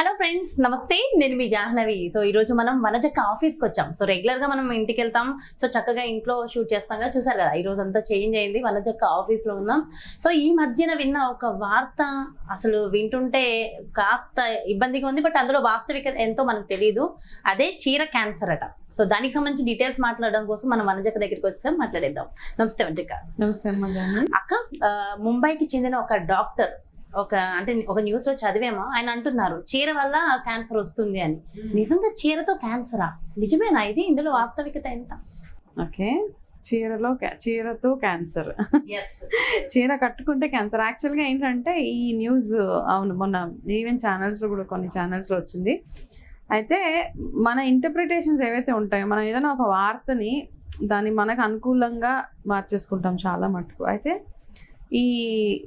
Hello friends, నమస్తే. నేను మీ Jahnavi. So ఈ రోజు మనం వనజక్క ఆఫీస్కి వచ్చాం. సో రెగ్యులర్ గా మనం ఇంటికి వెళ్తాం, సో చక్కగా ఇంట్లో షూట్ చేస్తాం. చూసారు కదా, ఈ రోజు అంతా చేంజ్ అయింది. వనజక్క ఆఫీస్ లో ఉన్నాం. సో ఈ మధ్యన విన్న ఒక వార్త అసలు వింటుంటే కాస్త ఇబ్బందిగా ఉంది, బట్ అందులో వాస్తవికత ఎంతో మనకు తెలియదు. అదే చీర క్యాన్సర్ అట. సో దానికి సంబంధించి డీటెయిల్స్ మాట్లాడడం కోసం మనం వనజక్క దగ్గరికి వచ్చాం. మాట్లాడేద్దాం. నమస్తే వనజక్క. నమస్తే అక్క, ముంబైకి చెందిన ఒక డాక్టర్ ఒక న్యూస్ లో చదివేమో, ఆయన అంటున్నారు చీర వల్ల క్యాన్సర్ వస్తుంది అని. నిజంగా చీరతో క్యాన్సరా? నిజమేనా ఇది? ఇందులో వాస్తవికత ఎంత? ఓకే, చీరతో క్యాన్సర్, చీర కట్టుకుంటే క్యాన్సర్. యాక్చువల్గా ఏంటంటే ఈ న్యూస్ అవును, మొన్న ఈవెన్ ఛానల్స్లో కూడా కొన్ని ఛానల్స్లో వచ్చింది. అయితే మన ఇంటర్ప్రిటేషన్స్ ఏవైతే ఉంటాయో, మనం ఏదైనా ఒక వార్తని దాన్ని మనకు అనుకూలంగా మార్చేసుకుంటాం చాలా మటుకు. అయితే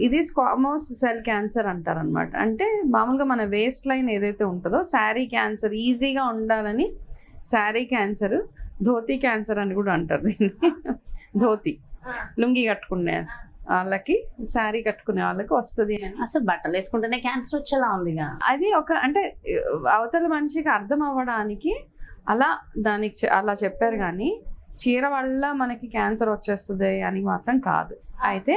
ఇది స్క్వామోస్ సెల్ క్యాన్సర్ అంటారనమాట. అంటే మామూలుగా మన వేస్ట్ లైన్ ఏదైతే ఉంటుందో, శారీ క్యాన్సర్ ఈజీగా ఉండాలని శారీ క్యాన్సర్, ధోతి క్యాన్సర్ అని కూడా అంటారు దీన్ని. ధోతి, లుంగి కట్టుకునే వాళ్ళకి, శారీ కట్టుకునే వాళ్ళకి వస్తుంది అని. అసలు బట్టలు వేసుకుంటేనే క్యాన్సర్ వచ్చేలా ఉందిగా. అది ఒక అంటే అవతల మనిషికి అర్థం అవ్వడానికి అలా చెప్పారు. కానీ చీర వల్ల మనకి క్యాన్సర్ వచ్చేస్తుంది అని మాత్రం కాదు. అయితే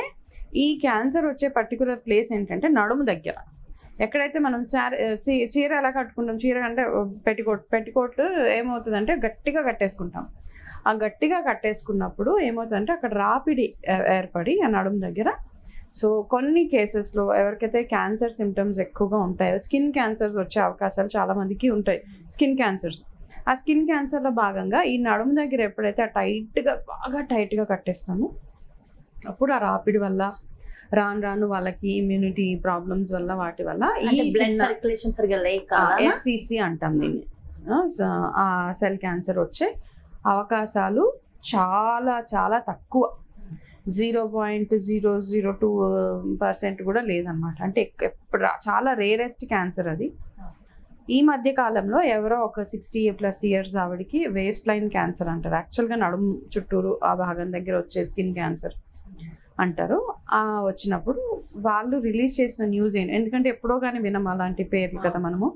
ఈ క్యాన్సర్ వచ్చే పర్టికులర్ ప్లేస్ ఏంటంటే నడుము దగ్గర. ఎక్కడైతే మనం చీర ఎలా కట్టుకుంటాం, చీర అంటే పెట్టికోట్ ఏమవుతుందంటే గట్టిగా కట్టేసుకుంటాం. ఆ గట్టిగా కట్టేసుకున్నప్పుడు ఏమవుతుందంటే అక్కడ రాపిడి ఏర్పడి ఆ నడుము దగ్గర. సో కొన్ని కేసెస్లో ఎవరికైతే క్యాన్సర్ సిమ్టమ్స్ ఎక్కువగా ఉంటాయో, స్కిన్ క్యాన్సర్స్ వచ్చే అవకాశాలు చాలా మందికి ఉంటాయి. స్కిన్ క్యాన్సర్స్, ఆ స్కిన్ క్యాన్సర్లో భాగంగా ఈ నడుము దగ్గర ఎప్పుడైతే బాగా టైట్గా కట్టేస్తామో, అప్పుడు ఆ రాపిడి వల్ల రాను వాళ్ళకి ఇమ్యూనిటీ ప్రాబ్లమ్స్ వల్ల వాటి వల్ల ఎస్సిసి అంటాం దీన్ని, ఆ సెల్ క్యాన్సర్ వచ్చే అవకాశాలు చాలా చాలా తక్కువ. 0.002% కూడా లేదన్నమాట. అంటే ఎప్పుడు చాలా రేరెస్ట్ క్యాన్సర్ అది. ఈ మధ్య కాలంలో ఎవరో ఒక 60+ ఇయర్స్ ఆవిడికి వేస్ట్ లైన్ క్యాన్సర్ అంటారు. యాక్చువల్గా నడుము చుట్టూరు ఆ భాగం దగ్గర వచ్చే స్కిన్ క్యాన్సర్ అంటారు. వచ్చినప్పుడు వాళ్ళు రిలీజ్ చేసిన న్యూస్ ఏంటి, ఎందుకంటే ఎప్పుడో కానీ వినం అలాంటి పేర్లు కదా మనము.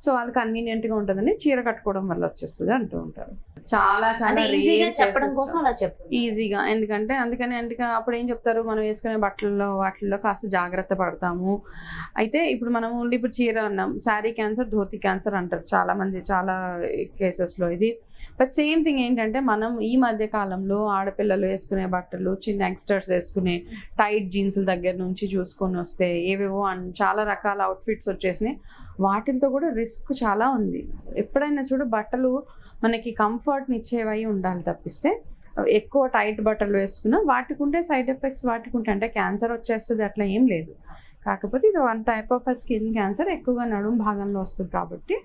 సో వాళ్ళు కన్వీనియంట్గా ఉంటుందని చీర కట్టుకోవడం వల్ల వచ్చేస్తుంది అంటూ ఉంటారు. చాలా చాలా చెప్పడం కోసం అలా చెప్పారు ఈజీగా. అందుకని అప్పుడు ఏం చెప్తారు, మనం వేసుకునే వాటిల్లో కాస్త జాగ్రత్త పడతాము. అయితే ఇప్పుడు మనం ఓన్లీ చీర అన్నాం, శారీ క్యాన్సర్, ధోతి క్యాన్సర్ అంటారు చాలా మంది చాలా కేసెస్లో ఇది. బట్ సేమ్ థింగ్ ఏంటంటే మనం ఈ మధ్య కాలంలో ఆడపిల్లలు వేసుకునే బట్టలు, చిన్న యంగ్స్టర్స్ వేసుకునే టైట్ జీన్స్ల దగ్గర నుంచి చూసుకొని వస్తే ఏవేవో చాలా రకాల అవుట్ఫిట్స్ వచ్చేసినాయి. వాటితో కూడా రిస్క్ చాలా ఉంది. ఎప్పుడైనా చూడు, బట్టలు మనకి కంఫర్ట్ని ఇచ్చేవై ఉండాలి తప్పిస్తే ఎక్కువ టైట్ బట్టలు వేసుకున్నా వాటికి ఉంటే సైడ్ ఎఫెక్ట్స్ అంటే క్యాన్సర్ వచ్చేస్తుంది అట్లా ఏం లేదు. కాకపోతే ఇది one type of skin cancer, ఎక్కువగా నడుము భాగంలో వస్తుంది కాబట్టి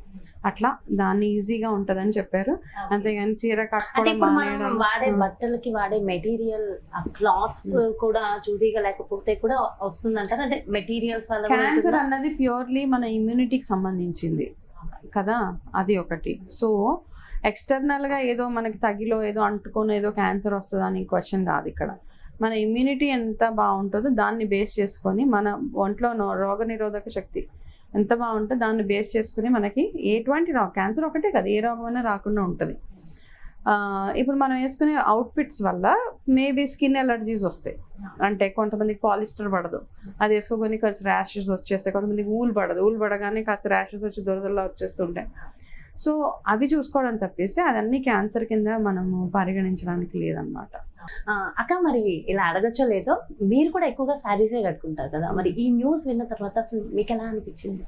అట్లా దాన్ని ఈజీగా ఉంటుందని చెప్పారు. అంతేగాని చీర కట్టుకోవడం, వాడే బట్టలకి వాడే మెటీరియల్, క్లాత్స్ కూడా చూసీగా లేకపోతే కూడా వస్తుంది అంటారు. అంటే మెటీరియల్స్ వల్ల క్యాన్సర్ అన్నది ప్యూర్లీ మన ఇమ్యూనిటీకి సంబంధించింది కదా, అది ఒకటి. సో ఎక్స్టర్నల్గా ఏదో మనకి తగిలో ఏదో అంటుకొని ఏదో క్యాన్సర్ వస్తుంది అని క్వశ్చన్ కాదు ఇక్కడ. మన ఇమ్యూనిటీ ఎంత బాగుంటుందో దాన్ని బేస్ చేసుకొని, మన ఒంట్లో రోగనిరోధక శక్తి ఎంత బాగుంటుందో దాన్ని బేస్ చేసుకుని మనకి ఎటువంటి క్యాన్సర్ ఒకటే కదా, ఏ రోగమైనా రాకుండా ఉంటుంది. ఇప్పుడు మనం వేసుకునే అవుట్ఫిట్స్ వల్ల మేబీ స్కిన్ ఎలర్జీస్ వస్తాయి. అంటే కొంతమందికి పాలిస్టర్ పడదు, అది వేసుకోకొని కొంచెం ర్యాషెస్ వచ్చేస్తాయి. కొంతమందికి ఊలు పడగానే కాస్త ర్యాషెస్ వచ్చి దొరదల్లా వచ్చేస్తుంటాయి. సో అవి చూసుకోవడం తప్పిస్తే అదన్నీ క్యాన్సర్ కింద మనము పరిగణించడానికి లేదనమాట. అక్క, మరి ఇలా అడగచ్చో లేదో, మీరు కూడా ఎక్కువగా శారీసే కట్టుకుంటారు కదా, మరి ఈ న్యూస్ విన్న తర్వాత అసలు మీకు ఎలా అనిపించింది?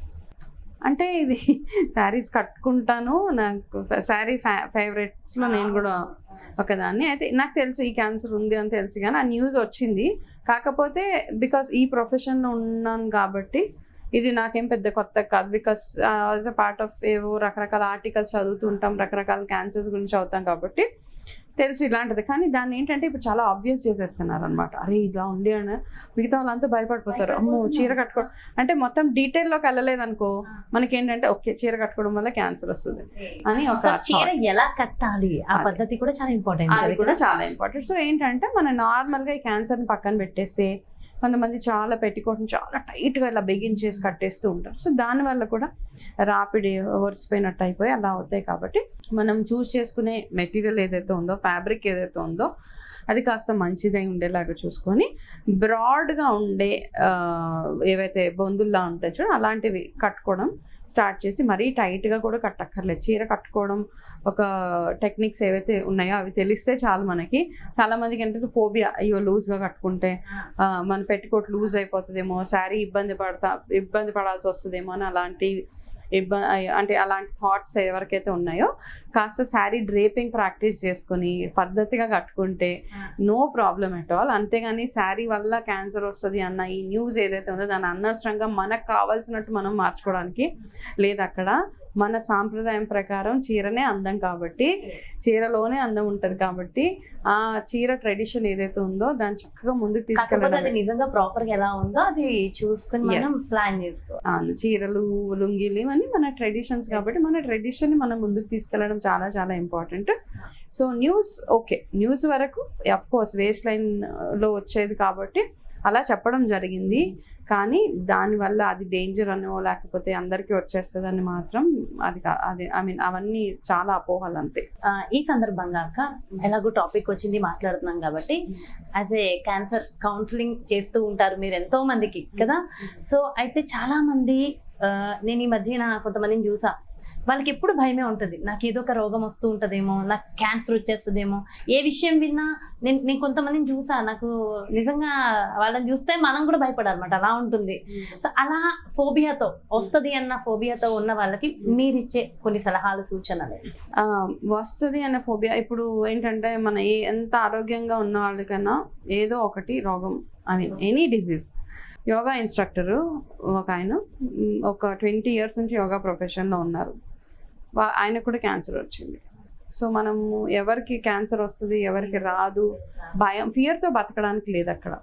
అంటే ఇది శారీస్ కట్టుకుంటాను, నాకు శారీ ఫేవరెట్స్లో నేను కూడా ఒకదాన్ని. అయితే నాకు తెలుసు ఈ క్యాన్సర్ ఉంది అని తెలుసు, కానీ ఆ న్యూస్ వచ్చింది. కాకపోతే బికాస్ ఈ ప్రొఫెషన్లో ఉన్నాను కాబట్టి ఇది నాకేం పెద్ద కొత్త కాదు. Because as a part of ఏవో రకరకాల ఆర్టికల్స్ చదువుతుంటాం, రకరకాల క్యాన్సర్స్ గురించి చదువుతాం కాబట్టి తెలుసు ఇలాంటిది. కానీ దాన్ని ఏంటంటే ఇప్పుడు చాలా ఆబ్వియస్ చేసేస్తున్నారు అనమాట. అరే ఇలా ఉంది అని మిగతా వాళ్ళంతా భయపడిపోతారు. అమ్మో చీర కట్టుకోవడం అంటే మొత్తం డీటెయిల్లోకి వెళ్ళలేదనుకో, మనకేంటంటే ఓకే చీర కట్టుకోవడం వల్ల క్యాన్సర్ వస్తుంది అని ఒక చీర ఎలా కట్టాలి ఆ పద్ధతి కూడా చాలా ఇంపార్టెంట్. అది కూడా చాలా ఇంపార్టెంట్. సో ఏంటంటే మనం నార్మల్గా ఈ క్యాన్సర్ని పక్కన పెట్టేస్తే కొంతమంది చాలా పెట్టికోట్ని చాలా టైట్గా ఇలా బిగించేసి కట్టేస్తూ ఉంటారు. సో దానివల్ల కూడా రాపిడ్ ఒరిసిపోయినట్టు అయిపోయి అలా అవుతాయి. కాబట్టి మనం చూస్ చేసుకునే మెటీరియల్ ఏదైతే ఉందో, ఫ్యాబ్రిక్ ఏదైతే ఉందో అది కాస్త మంచిదై ఉండేలాగా చూసుకొని బ్రాడ్గా ఉండే ఏవైతే బొందుల్లా ఉంటాయి చూడ అలాంటివి కట్టుకోవడం స్టార్ట్ చేసి, మరీ టైట్గా కూడా కట్టక్కర్లేదు. చీర కట్టుకోవడం ఒక టెక్నిక్స్ ఏవైతే ఉన్నాయో అవి తెలిస్తే చాలు. మనకి చాలా మందికి ఏంటంటే ఫోబియా, అయ్యో లూజ్గా కట్టుకుంటే మన పెట్టికోట్ లూజ్ అయిపోతుందేమో, శారీ ఇబ్బంది పడాల్సి వస్తుందేమో అని అలాంటి అంటే అలాంటి థాట్స్ ఎవరికైతే ఉన్నాయో కాస్త శారీ డ్రేపింగ్ ప్రాక్టీస్ చేసుకుని పద్ధతిగా కట్టుకుంటే నో ప్రాబ్లం ఎట్ ఆల్. అంతేగాని శారీ వల్ల క్యాన్సర్ వస్తుంది అన్న ఈ న్యూస్ ఏదైతే ఉందో దాన్ని అనవసరంగా మనకు కావాల్సినట్టు మనం మార్చుకోవడానికి లేదు. అక్కడ మన సాంప్రదాయం ప్రకారం చీరనే అందం కాబట్టి, చీరలోనే అందం ఉంటది కాబట్టి ఆ చీర ట్రెడిషన్ ఏదైతే ఉందో దాన్ని చక్కగా ముందుకు తీసుకెళ్ళాలి. నిజంగా ప్రాపర్ గా ఎలా ఉందో అది చూసుకుని మనం ప్లాన్ చేసుకోవాలి. చీరలు, లుంగీలు ఇవన్నీ మన ట్రెడిషన్స్ కాబట్టి మన ట్రెడిషన్ ని మనం ముందుకు తీసుకెళ్ళడం చాలా చాలా important. So news okay, news వరకు అఫ్ కోర్స్ వేస్ట్ లైన్ లో వచ్చేది కాబట్టి అలా చెప్పడం జరిగింది. కానీ దానివల్ల అది డేంజర్ అనో లేకపోతే అందరికీ వచ్చేస్తుందని మాత్రం అది ఐ మీన్ అవన్నీ చాలా అపోహలు అంతే. ఈ సందర్భంగా అక్క ఎలాగో టాపిక్ వచ్చింది మాట్లాడుతున్నాం కాబట్టి యాజ్ ఏ క్యాన్సర్ కౌన్సిలింగ్ చేస్తూ ఉంటారు మీరు ఎంతో మందికి కదా. సో అయితే చాలా మంది నేను ఈ మధ్యన కొంతమందిని చూసా, వాళ్ళకి ఎప్పుడు భయమే ఉంటుంది, నాకు ఏదో ఒక రోగం వస్తూ ఉంటుందేమో, నాకు క్యాన్సర్ వచ్చేస్తుందేమో. ఏ విషయం విన్నా నేను కొంతమందిని చూసా, నాకు నిజంగా వాళ్ళని చూస్తే మనం కూడా భయపడాలన్నమాట, అలా ఉంటుంది. సో అలా ఫోబియాతో వస్తుంది అన్న ఫోబియాతో ఉన్న వాళ్ళకి మీరిచ్చే కొన్ని సలహాలు, సూచనలు. వస్తుంది అన్న ఫోబియా ఇప్పుడు ఏంటంటే మన ఎంత ఆరోగ్యంగా ఉన్న వాళ్ళకన్నా ఏదో ఒకటి రోగం, I mean any disease. Yoga instructor ఒక ఆయన ఒక 20 years నుంచి యోగా ప్రొఫెషన్లో ఉన్నారు. ఆయనకు కూడా క్యాన్సర్ వచ్చింది. సో మనము ఎవరికి క్యాన్సర్ వస్తుంది ఎవరికి రాదు భయం, ఫియర్తో బతకడానికి లేదు. అక్కడ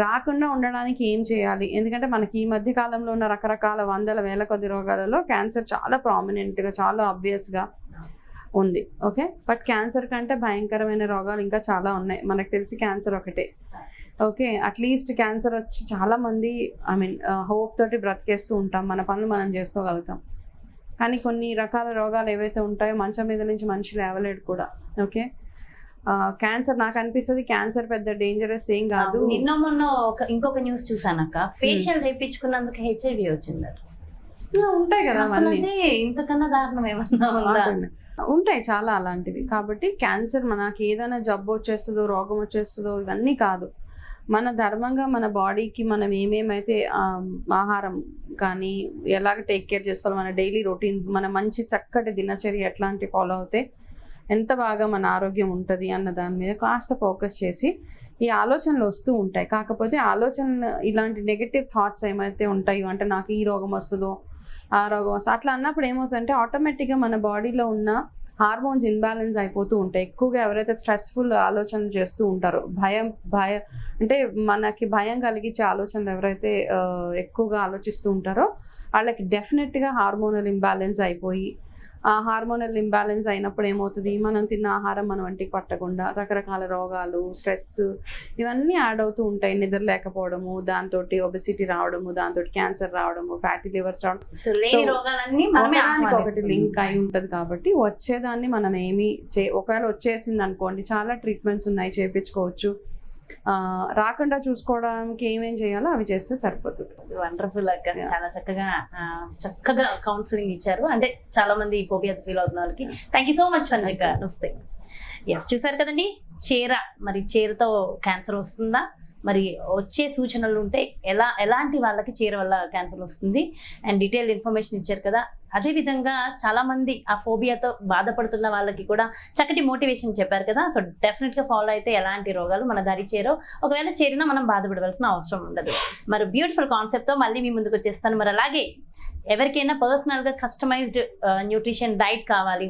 రాకుండా ఉండడానికి ఏం చేయాలి? ఎందుకంటే మనకి ఈ మధ్య కాలంలో ఉన్న రకరకాల వందల వేల కొద్ది రోగాలలో క్యాన్సర్ చాలా ప్రామినెంట్గా, చాలా ఆబ్వియస్గా ఉంది. ఓకే, బట్ క్యాన్సర్ కంటే భయంకరమైన రోగాలు ఇంకా చాలా ఉన్నాయి. మనకు తెలిసి క్యాన్సర్ ఒకటే. ఓకే, అట్లీస్ట్ క్యాన్సర్ వచ్చి చాలామంది ఐ మీన్ హోప్ తోటి బ్రతికేస్తూ ఉంటాం, మన పనులు మనం చేసుకోగలుగుతాం. కానీ కొన్ని రకాల రోగాలు ఏవైతే ఉంటాయో మంచం మీద నుంచి మనిషి లేవలేడు కూడా. ఓకే, క్యాన్సర్ నాకు అనిపిస్తుంది క్యాన్సర్ పెద్ద డేంజరస్ ఏం కాదు. నిన్న మొన్న ఇంకొక న్యూస్ చూసానక్క, ఫేషియల్ చేయించుకున్నందుకు HIV వచ్చిందట. ఉంటాయి కదా, ఇంతకన్నా దారుణం ఏమన్నా ఉందా? ఉంటాయి చాలా అలాంటివి. కాబట్టి క్యాన్సర్ మనకి ఏదైనా జబ్బు వచ్చేస్తుందో రోగం వచ్చేస్తుందో ఇవన్నీ కాదు. మన ధర్మంగా మన బాడీకి మనం ఏమేమైతే ఆహారం కానీ ఎలాగ టేక్ కేర్ చేసుకోవాలి, మన డైలీ రొటీన్, మన మంచి చక్కటి దినచర్య ఎట్లాంటి ఫాలో అవుతే ఎంత బాగా మన ఆరోగ్యం ఉంటుంది అన్న దాని మీద కాస్త ఫోకస్ చేసి ఈ ఆలోచనలు వస్తూ ఉంటాయి. కాకపోతే ఆలోచన ఇలాంటి నెగటివ్ థాట్స్ ఏమైతే ఉంటాయో, అంటే నాకు ఈ రోగం వస్తుందో ఆ రోగం వస్తుంది అట్లా అన్నప్పుడు ఏమవుతుందంటే ఆటోమేటిక్గా మన బాడీలో ఉన్న హార్మోన్స్ ఇన్బ్యాలెన్స్ అయిపోతూ ఉంటాయి. ఎక్కువగా ఎవరైతే స్ట్రెస్ఫుల్ ఆలోచనలు చేస్తూ ఉంటారో, భయం అంటే మనకి భయం కలిగించే ఆలోచనలు ఎవరైతే ఎక్కువగా ఆలోచిస్తూ ఉంటారో వాళ్ళకి డెఫినెట్గా హార్మోనల్ ఇంబ్యాలెన్స్ అయిపోయి, ఆ హార్మోనల్ ఇంబ్యాలెన్స్ అయినప్పుడు ఏమవుతుంది, మనం తిన్న ఆహారం మన వంటికి పట్టకుండా రకరకాల రోగాలు, స్ట్రెస్ ఇవన్నీ యాడ్ అవుతూ ఉంటాయి. నిద్ర లేకపోవడము, దాంతో ఒబెసిటీ రావడము, దాంతో క్యాన్సర్ రావడము, ఫ్యాటీ లివర్స్ రావడం, ఒకటి లింక్ అయి ఉంటుంది. కాబట్టి వచ్చేదాన్ని మనం ఒకవేళ వచ్చేసింది అనుకోండి చాలా ట్రీట్మెంట్స్ ఉన్నాయి, చేయించుకోవచ్చు. రాకుండా చూసుకోవడానికి ఏమేం చేయాలో అవి చేస్తే సరిపోతుంది. వండర్ఫుల్ అక్క, చాలా చక్కగా కౌన్సిలింగ్ ఇచ్చారు. అంటే చాలా మంది ఫోబియా ఫీల్ అవుతున్న వాళ్ళకి థ్యాంక్ యూ సో మచ్ అక్క. నమస్తే. ఎస్, చూసారు కదండి చీర. మరి చీరతో క్యాన్సర్ వస్తుందా, మరి వచ్చే సూచనలు ఉంటే ఎలాంటి వాళ్ళకి చీర వల్ల క్యాన్సర్ వస్తుంది అండ్ డీటెయిల్ ఇన్ఫర్మేషన్ ఇచ్చారు కదా. అదేవిధంగా చాలామంది ఆ ఫోబియాతో బాధపడుతున్న వాళ్ళకి కూడా చక్కటి మోటివేషన్ చెప్పారు కదా. సో డెఫినెట్గా ఫాలో అయితే ఎలాంటి రోగాలు మన దరి చేరో, ఒకవేళ చేరినా మనం బాధపడవలసిన అవసరం ఉండదు. మరి బ్యూటిఫుల్ కాన్సెప్ట్తో మళ్ళీ మీ ముందుకు వచ్చేస్తాను. మరి అలాగే ఎవరికైనా పర్సనల్గా కస్టమైజ్డ్ న్యూట్రిషన్ డైట్ కావాలి,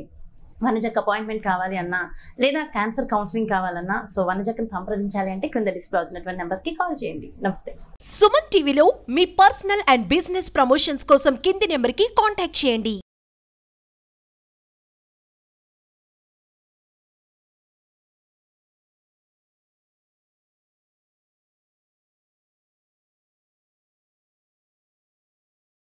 వనజక్క అపాయింట్మెంట్ కావాలి అన్నా, లేదా క్యాన్సర్ కౌన్సిలింగ్ కావాలన్నా, సో వనజక్కను సంప్రదించాలి అంటే క్రింద డిస్ప్లే అవుతున్నటువంటి నెంబర్స్కి కాల్ చేయండి. నమస్తే. సుమన్ టీవీలో మీ పర్సనల్ అండ్ బిజినెస్ ప్రమోషన్స్ కోసం కింది నెంబర్కి కాంటాక్ట్ చేయండి.